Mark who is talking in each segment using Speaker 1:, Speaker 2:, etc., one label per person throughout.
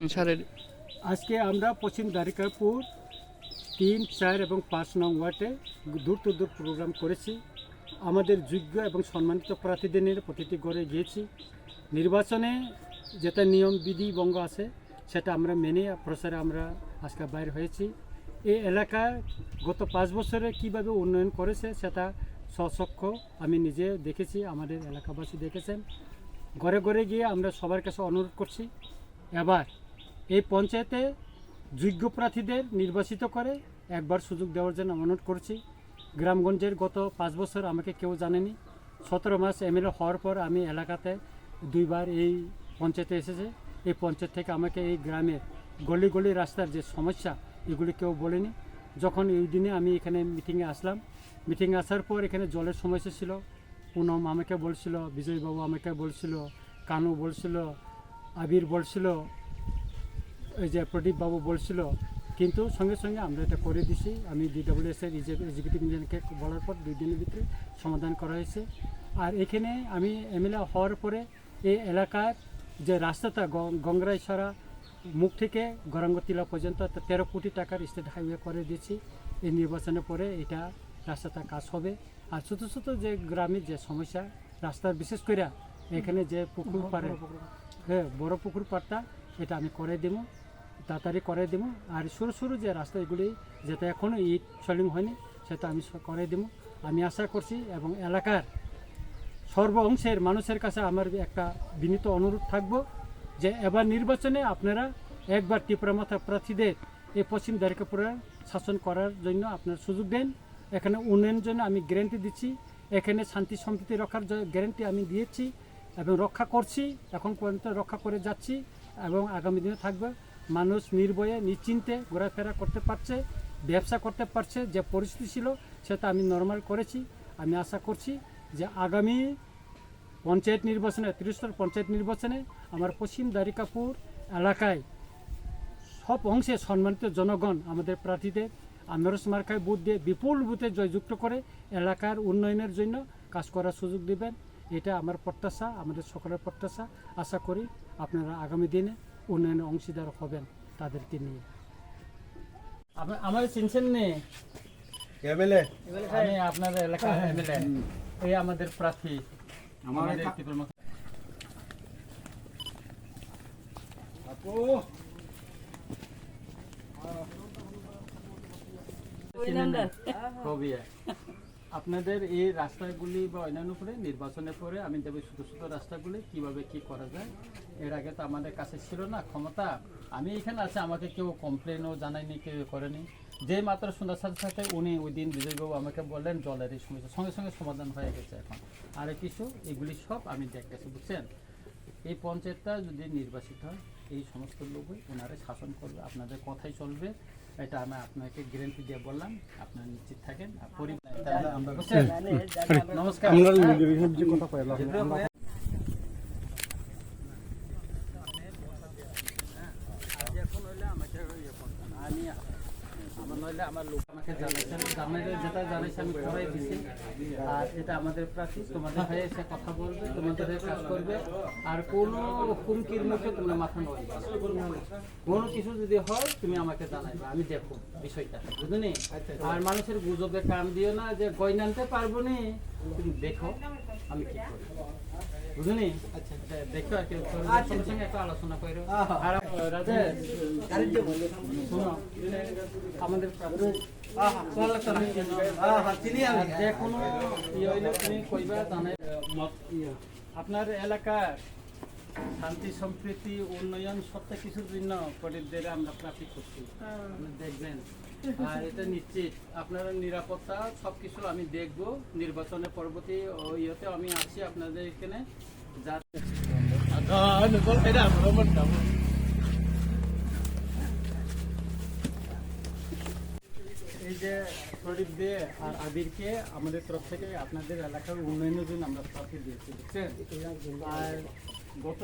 Speaker 1: সারের
Speaker 2: আজকে আমরা পশ্চিম দ্বারিকাপুর 3, 4 এবং 5 নং ওয়ার্ডে দূর টু দূর প্রোগ্রাম করেছি। আমাদের যোগ্য এবং সম্মানিত প্রার্থীদের নিয়ে প্রতিটি ঘরে গিয়েছি। নির্বাচনে যেটা নিয়ম বিধি ভঙ্গ আছে সেটা আমরা মেনে প্রচারে আমরা আজকে বাইর হয়েছি। এই এলাকায় গত 5 বছরে কিভাবে উন্নয়ন করেছে সেটা স্বচক্ষ আমি নিজে দেখেছি, আমাদের এলাকাবাসী দেখেছেন। ঘরে ঘরে গিয়ে আমরা সবার কাছে অনুরোধ করছি, এবার এই পঞ্চায়েতে যোগ্য প্রার্থীদের নির্বাচিত করে একবার সুযোগ দেওয়ার জন্য অনুরোধ করছি। গ্রামগঞ্জের গত 5 বছর আমাকে কেউ জানেনি। 17 মাস এমএলএ হওয়ার পর আমি এলাকাতে 2বার এই পঞ্চায়েতে এসেছে। এই পঞ্চায়েত থেকে আমাকে এই গ্রামের গলি গলি রাস্তার যে সমস্যা এগুলি কেউ বলেনি। যখন এই দিনে আমি এখানে মিটিংয়ে আসলাম, মিটিংয়ে আসার পর এখানে জলের সমস্যা ছিল। পুনম আমাকে বলছিল, বিজয়বাবু আমাকে বলছিল, কানু বলছিল, আবির বলছিল, ওই যে প্রদীপবাবু বলছিল, কিন্তু সঙ্গে সঙ্গে আমরা এটা করে দিছি। আমি DWS-এর এক্সিকিউটিভ ইঞ্জিনিয়ারকে বলার পর 2 দিনের ভিতরে সমাধান করা হয়েছে। আর এখানে আমি এমএলএ হওয়ার পরে এই এলাকার যে রাস্তাটা গঙ্গরাইছড়া মুখ থেকে গরাঙ্গতিলা পর্যন্ত 13 কোটি টাকার স্টেট হাইওয়ে করে দিয়েছি। এই নির্বাচনের পরে এটা রাস্তাটা কাজ হবে। আর ছোটো ছোটো যে গ্রামের যে সমস্যা রাস্তার, বিশেষ করে এখানে যে পুকুর পাড়ে, হ্যাঁ বড় পুকুর পাড়টা, এটা আমি করে দেবো, তাড়াতাড়ি করে দেবো। আর সরু সরু যে রাস্তা এগুলি যেটা এখনও ইট সলিং হয়নি সেটা আমি করে দেবো। আমি আশা করছি এবং এলাকার সর্ব অংশের মানুষের কাছে আমার একটা বিনীত অনুরোধ থাকবো যে এবার নির্বাচনে আপনারা একবার টিপরামাথা প্রার্থীদের এই পশ্চিম দ্বারিকাপুরে শাসন করার জন্য আপনারা সুযোগ দেন। এখানে উন্নয়নের জন্য আমি গ্যারেন্টি দিচ্ছি, এখানে শান্তি সম্প্রীতি রক্ষার গ্যারেন্টি আমি দিয়েছি এবং রক্ষা করছি, এখন পর্যন্ত রক্ষা করে যাচ্ছি এবং আগামী দিনে থাকবে। মানুষ নির্ভয়ে নিশ্চিন্তে ঘোরাফেরা করতে পারছে, ব্যবসা করতে পারছে। যে পরিস্থিতি ছিল সেটা আমি নর্মাল করেছি। আমি আশা করছি যে আগামী পঞ্চায়েত নির্বাচনে, 33তম পঞ্চায়েত নির্বাচনে আমার পশ্চিম দ্বারিকাপুর এলাকায় সব অংশে সম্মানিত জনগণ আমাদের প্রার্থীদের আনারস মার্কায় ভোট দিয়ে বিপুল ভোটে জয়যুক্ত করে এলাকার উন্নয়নের জন্য কাজ করার সুযোগ দেবেন। এটা আমার প্রত্যাশা, আমাদের সকলের প্রত্যাশা। আশা করি আপনারা আগামী দিনে উন্নয়নের অংশীদার হবেন তাদেরকে নিয়ে। আমার চিনছেন নেই, আমি আপনার এলাকার এমএলএ, এই আমাদের প্রার্থী আমাদের আপনাদের এই রাস্তাগুলি বা অন্যান্য করে নির্বাচনের পরে আমি দেবো ছোটো ছোটো রাস্তাগুলি কিভাবে কি করা যায়। এর আগে তো আমাদের কাছে ছিল না ক্ষমতা। আমি এখানে আছে, আমাকে কেউ কমপ্লেনও জানায়নি, কেউ করেনি। যে মাত্র শোনার সাথে সাথে উনি ওই দিন বিজয়বাবু আমাকে বললেন জলের এই সমস্যা সঙ্গে সঙ্গে সমাধান হয়ে গেছে। এখন আর কিছু এগুলি সব আমি দেখতেছি, বুঝছেন। এই পঞ্চায়েতটা যদি নির্বাচিত হয় এই সমস্ত লোকই ওনারা শাসন করবে, আপনাদের কথাই চলবে। এটা আমি আপনাকে গ্যারেন্টি দিয়ে বললাম, আপনারা নিশ্চিত থাকেন। নমস্কার। আমার লোক আমাকে যেটা জানাইছে আমি করাই দিছি। আর এটা আমাদের প্রার্থী, তোমাদের হয়ে এসে কথা বলবে, তোমাদের কাজ করবে। আর কোনো হুমকির মুখে তোমরা মাথা নয়, কোনো কিছু যদি হয় তুমি আমাকে জানাইবে, আমি দেখো বিষয়টা, বুঝলি। আর মানুষের গুজবে কান দিও না যে গয়না আনতে পারবো নি, তুমি দেখো আমি কি করি, বুঝলি। আচ্ছা দেখো আর কি সঙ্গে একটা আলোচনা করো। আর রাজা শোনো, আমাদের যে কোনো ইয়ে হইলে তুমি কইবা জানাই। আপনার এলাকার শান্তি সম্প্রীতি উন্নয়ন সবটা কিছুর জন্য প্রদীপদের আমরা প্রার্থী করছি, দেখবেন। আর এটা নিশ্চিত আপনারা নিরাপত্তা সবকিছু আমি দেখব। নির্বাচনের পরবর্তী ইয়েতে আমি আছি আপনাদের এখানে। এই যে প্রদীপ দে আর আবিরকে আমাদের তরফ থেকে আপনাদের এলাকার উন্নয়নের জন্য আমরা প্রার্থী দিয়েছি, বুঝছেন। আর গত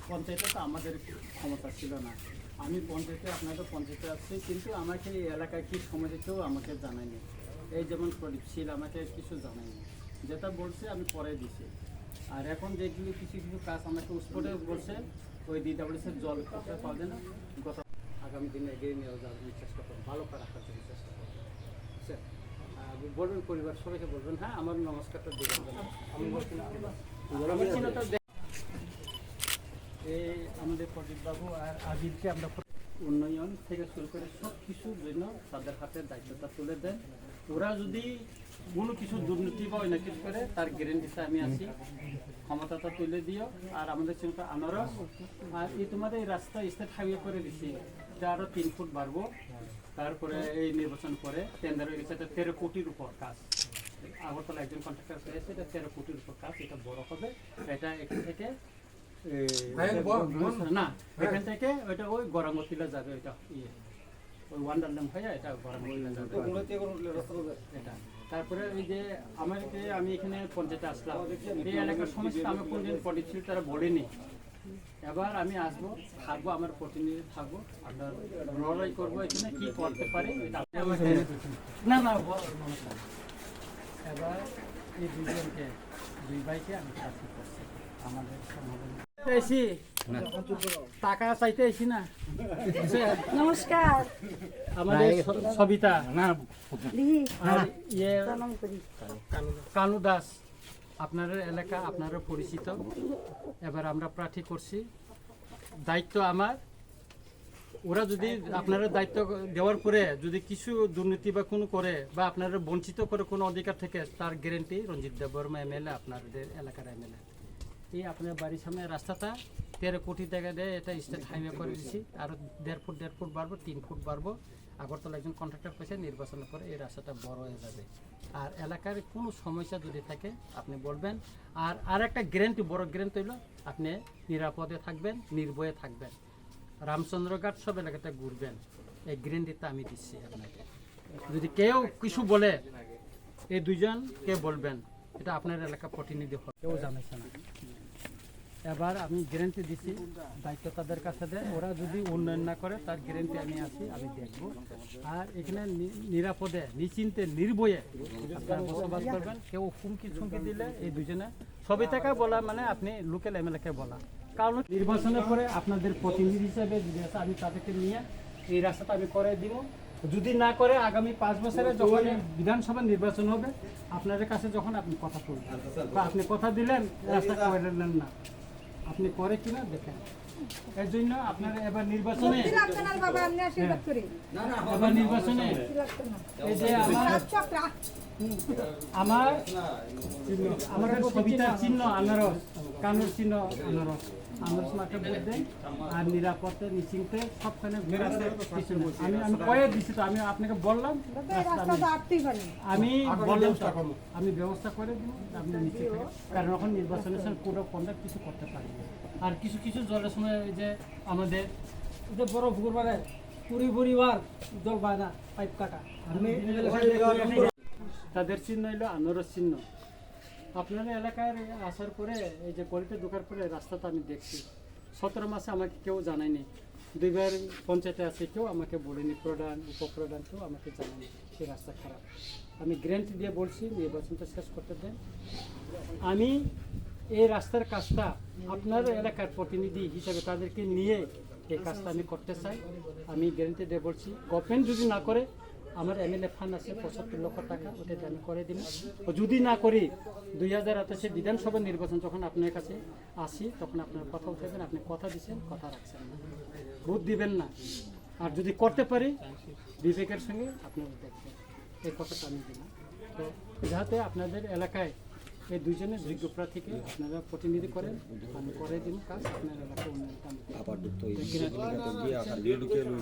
Speaker 2: পঞ্চায়েতে তো আমাদের ক্ষমতা ছিল না, আমি পঞ্চায়েতে আপনাদের পঞ্চায়েতে আসছি, কিন্তু আমাকে এই এলাকায় কী সমস্যা কেউ আমাকে জানায়নি। এই যেমন প্রদীপ শীল আমাকে কিছু জানায়নি, যেটা বলছে আমি পরে দিছি। আর এখন যেগুলি কিছু কিছু কাজ আমাকে স্পটে বলছে ওই DWS-এর জল কোথায় পাওয়া যায় না, গত আগামী দিনে এগিয়ে নিয়ে যাওয়ার জন্য চেষ্টা করবো, ভালো করে রাখার জন্য চেষ্টা করবো। স্যার বলবেন, পরিবার সবাইকে বলবেন, হ্যাঁ আমার নমস্কারটা দেবেন, আমি বলছি না আমার চিহ্নটা এই আমাদের প্রদীপবাবু আর আবিরকে আমরা উন্নয়ন থেকে শুরু করে সব কিছুর জন্য তাদের হাতে দায়িত্বটা তুলে দেন। ওরা যদি কোনো কিছু দুর্নীতি বা অন্য কিছু করে তার গ্যারেন্টিতে আমি আছি, ক্ষমতাটা তুলে দিও। আর আমাদের চিন্তা আনারস আর এই তোমাদের এই রাস্তা স্টেট হাইওয়ে করে দিচ্ছি, এটা আরও 3 ফুট বাড়বো। তারপরে এই নির্বাচন করে টেন্ডার হয়ে গেছে, এটা 13 কোটির উপর কাজ। আগরতলা একজন কন্ট্রাক্টর পেয়েছে, এটা 13 কোটির উপর কাজ, এটা বড় হবে। এটা এখান থেকে না, এখান থেকে ওইটা ওই গরামতিলা যাবে, ওইটা ইয়ে ওই ওয়ান্ডারল্যান্ড হয়ে এটা গরামতিলা যাবে এটা। তারপরে ওই যে আমি এখানে পঞ্চায়েতে আসলাম, এই এলাকার সমস্ত আমি কোনদিন পলিসি তারা বলিনি। এবার আমি আসবো, থাকবো, আমার প্রতিনিধি থাকবো, আপনার লড়াই করবো এখানে কি করতে পারে না না। এবার এই দুজনকে, দুই ভাইকে আমি শাস্তি করছি আমাদের সমাধান। টাকা চাইতে এসি না।
Speaker 1: নমস্কার,
Speaker 2: আমাদের সবিতা আর ইয়ে কানু দাস, আপনার এলাকা আপনারা পরিচিত। এবার আমরা প্রার্থী করছি, দায়িত্ব আমার। ওরা যদি আপনারা দায়িত্ব দেওয়ার পরে যদি কিছু দুর্নীতি বা কোনো করে বা আপনারা বঞ্চিত করে কোনো অধিকার থেকে, তার গ্যারেন্টি রঞ্জিত দেববর্মা MLA, আপনাদের এলাকার MLA। এই আপনার বাড়ির সামনে রাস্তাটা 13 কোটি টাকা দিয়ে এটা স্টেট হাইওয়ে করে দিচ্ছি, আরও 1.5 ফুট বাড়বো, 3 ফুট বাড়বো। আগরতলা একজন কন্ট্রাক্টর পেয়েছে, নির্বাচনের পরে এই রাস্তাটা বড় হয়ে যাবে। আর এলাকার কোনো সমস্যা যদি থাকে আপনি বলবেন। আর একটা গ্যারেন্টি, বড় গ্যারেন্টি হইল আপনি নিরাপদে থাকবেন, নির্ভয়ে থাকবেন, রামচন্দ্রঘাট সব এলাকাতে ঘুরবেন। এই গ্যারেন্টিটা আমি দিচ্ছি আপনাকে। যদি কেউ কিছু বলে, এই দুজনকে বলবেন, এটা আপনার এলাকা প্রতিনিধি হবে, কেউ জানাইছে না। এবার আমি গ্যারেন্টি দিচ্ছি, দায়িত্ব তাদের কাছে দেয়। ওরা যদি উন্নয়ন না করে তার গ্যারেন্টি আমি আছি, আমি দেখব। আর এখানে নিরাপদে, নিশ্চিন্তে, নির্ভয়ে আপনারা বসবাস করবেন। কেউ হুমকি ছুমকি দিলে এই দুজনে সবই থেকে বলা, মানে আপনি লোকাল MLA-কে বলা। কারণ নির্বাচনের পরে আপনাদের প্রতিনিধি হিসেবে যদি আছে, আমি তাদেরকে নিয়ে এই রাস্তাটা আমি করে দিব। যদি না করে আগামী 5 বছরে যখন বিধানসভা নির্বাচন হবে, আপনাদের কাছে যখন আপনি কথা বলবেন বা আপনি কথা দিলেন, রাস্তা করে দিলেন না, আপনি করে কিনা দেখেন। এর জন্য আপনারা এবার নির্বাচনে এই যে আমাদের সবিতার চিহ্ন আনারস, কানুর চিহ্ন আনারস, আনারস মাঠে ভোট দেন। আর নিরাপদে, নিশ্চিন্তে সবখানে আমি কয়ে দিচ্ছি, তো আমি আপনাকে বললাম, আমি বললাম আমি ব্যবস্থা করে দিব, আপনি নিশ্চিত থাকেন। কারণ এখন নির্বাচনের সময় পুরো কন্ডাক্ট কিছু করতে পারি। আর কিছু কিছু জলের সময় যে আমাদের যে বড় পুকুর মানে পরিবার জল পায় না, পাইপ কাটা, তাদের চিহ্ন হইল আনারস চিহ্ন। আপনার এলাকার আসার পরে এই যে গলিতে ঢোকার পরে রাস্তাটা আমি দেখছি, 17 মাসে আমাকে কেউ জানায়নি। 2 বার পঞ্চায়েতে আছে, কেউ আমাকে বলেনি, প্রধান উপপ্রধান কেউ আমাকে জানায়নি এই রাস্তা খারাপ। আমি গ্যারেন্টি দিয়ে বলছি, নির্বাচনটা শেষ করতে দেন। আমি এই রাস্তার কাজটা আপনার এলাকার প্রতিনিধি হিসেবে তাদেরকে নিয়ে এই কাজটা আমি করতে চাই। আমি গ্যারেন্টি দিয়ে বলছি, গভর্নমেন্ট যদি না করে, আমার MLA ফান্ড আছে 75 লক্ষ টাকা, ওটাতে আমি করে দিব। যদি না করি, 2028 বিধানসভা নির্বাচন যখন আপনার কাছে আসি, তখন আপনার কথা উঠাবেন। আপনি কথা দিচ্ছেন, কথা রাখছেন না, ভোট দিবেন না। আর যদি করতে পারি, বিবেকের সঙ্গে আপনারা দেখবেন, এই কথাটা আমি দিলাম। তো যাতে আপনাদের এলাকায় এই দুজনের যোগ্য প্রার্থীকে আপনারা প্রতিনিধি করেন, আমি করে দিন কাজ, আপনার এলাকা উন্নয়ন।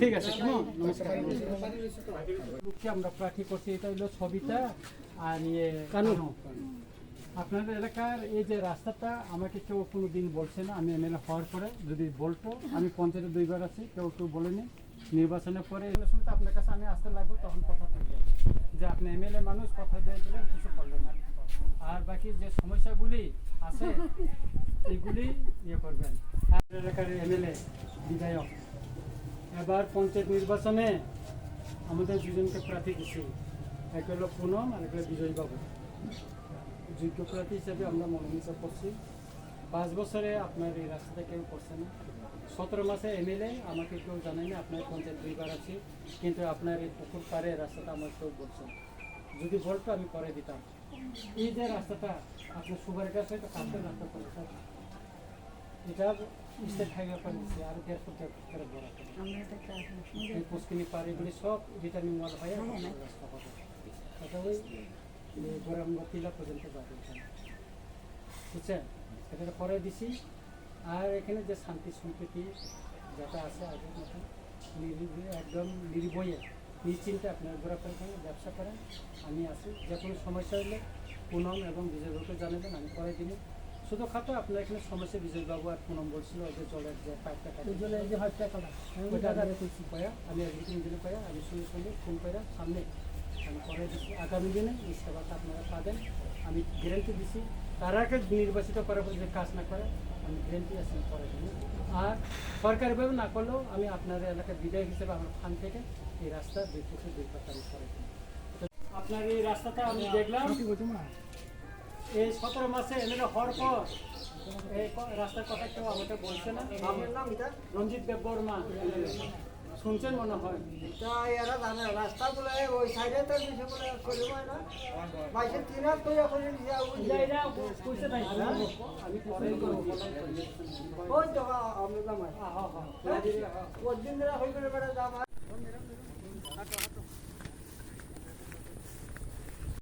Speaker 2: ঠিক আছে, নমস্কার। আমরা প্রার্থী করছি, এটা হলো সবিতা আর ইয়ে কানু। আপনার এলাকার এই যে রাস্তাটা আমাকে কেউ কোনো দিন বলছে না। আমি MLA হওয়ার পরে যদি বলতো, আমি পঞ্চায়েতে 2 বার আছি, কেউ কেউ বলেনি। নির্বাচনের পরে আপনার কাছে আমি আসতে লাগবো, তখন কথা থাকবে যে আপনি MLA মানুষ, কথা দিয়ে দিলেন, কিছু করলেন না। আর বাকি যে সমস্যাগুলি আছে এগুলি ইয়ে করবেন। আর এলাকার MLA বিধায়ক, এবার পঞ্চায়েত নির্বাচনে আমাদের দুজনকে প্রার্থী দিচ্ছি, এক হলো পুনম আর এক হলো বিজয়বাবু। যোগ্য প্রার্থী হিসেবে আমরা মনোনীত করছি। 5 বছরে আপনার এই রাস্তাটা কেউ করছে না। 17 মাসে এমএলএ আমাকে কেউ জানায় না, আপনার পঞ্চায়েত 2বার আছে, কিন্তু আপনার এই পুকুর পাড়ে রাস্তাটা আমার কেউ বলছে না। যদি বলতো আমি করে দিতাম। এই যে রাস্তাটা আপনার সুপার গাছ হয়তো কাঁচের রাস্তা করে স্যার, এটা স্টেট হাইওয়ে করে দিচ্ছে আর 1.5 ফুট করে বড় করে।
Speaker 1: আমরা এটা কাজ
Speaker 2: এই পুষ্কিনি পাড় এগুলি সব রিটার্নিং ওয়াল হয়ে রাস্তা হবে। এটা ওই গোরামগা টিলা পর্যন্ত যাবে এখানে, বুঝছেন? এটা করে দিছি। আর এখানে যে শান্তি সম্প্রীতি যেটা আছে আগের মতো একদম নির্ভয়ে নিশ্চিন্তে আপনার ঘোরাফেরা করেন, ব্যবসা করেন, আমি আছি। যে কোনো সমস্যা হলে পুনম এবং বিজয়বাবুকে জানাবেন, আমি করে দিব। শুধু খাতো আপনার এখানে সমস্যা বিজয়বাবু আর পুনম বলছিল ওই যে জলের যে পাইপটা
Speaker 1: জলে যে হত্যা করা
Speaker 2: ওইটা পায়া আমি একদিন দিলে পায়া আমি সঙ্গে সঙ্গে ফোন করে সামনে আমি করে দিচ্ছি। আগামী দিনে এই সেবাটা আপনারা পাবেন, আমি গ্যারেন্টি দিচ্ছি। তার আগে নির্বাচিত করার পর যে কাজ না করে আমি গ্যারেন্টি আছি করে দেবো। আর সরকারিভাবে না করলেও আমি আপনার এলাকার বিধায়ক হিসেবে আমার ফান্ড থেকে এই রাস্তা 2 ফুটে 2 পাতা আমি করে দেবো। আপনার এই রাস্তাটা আমি দেখলাম এই 17 মাসে এমএলএ হওয়ার পর এই রাস্তার কথা কেউ আমাকে বলছে না।
Speaker 3: আপনার নাম এটা?
Speaker 2: রঞ্জিত দেব বর্মা শুনছেন মনে হয়।
Speaker 3: তা এরা জানে রাস্তা বলে ওই সাইডে তো কিছু বলে চলে যায় না বাইশে তিন হাত তো এখন
Speaker 2: আমি পরে
Speaker 3: ওই তো আপনার নাম ওই দিন ধরে হয়ে গেলে বেড়া যাবা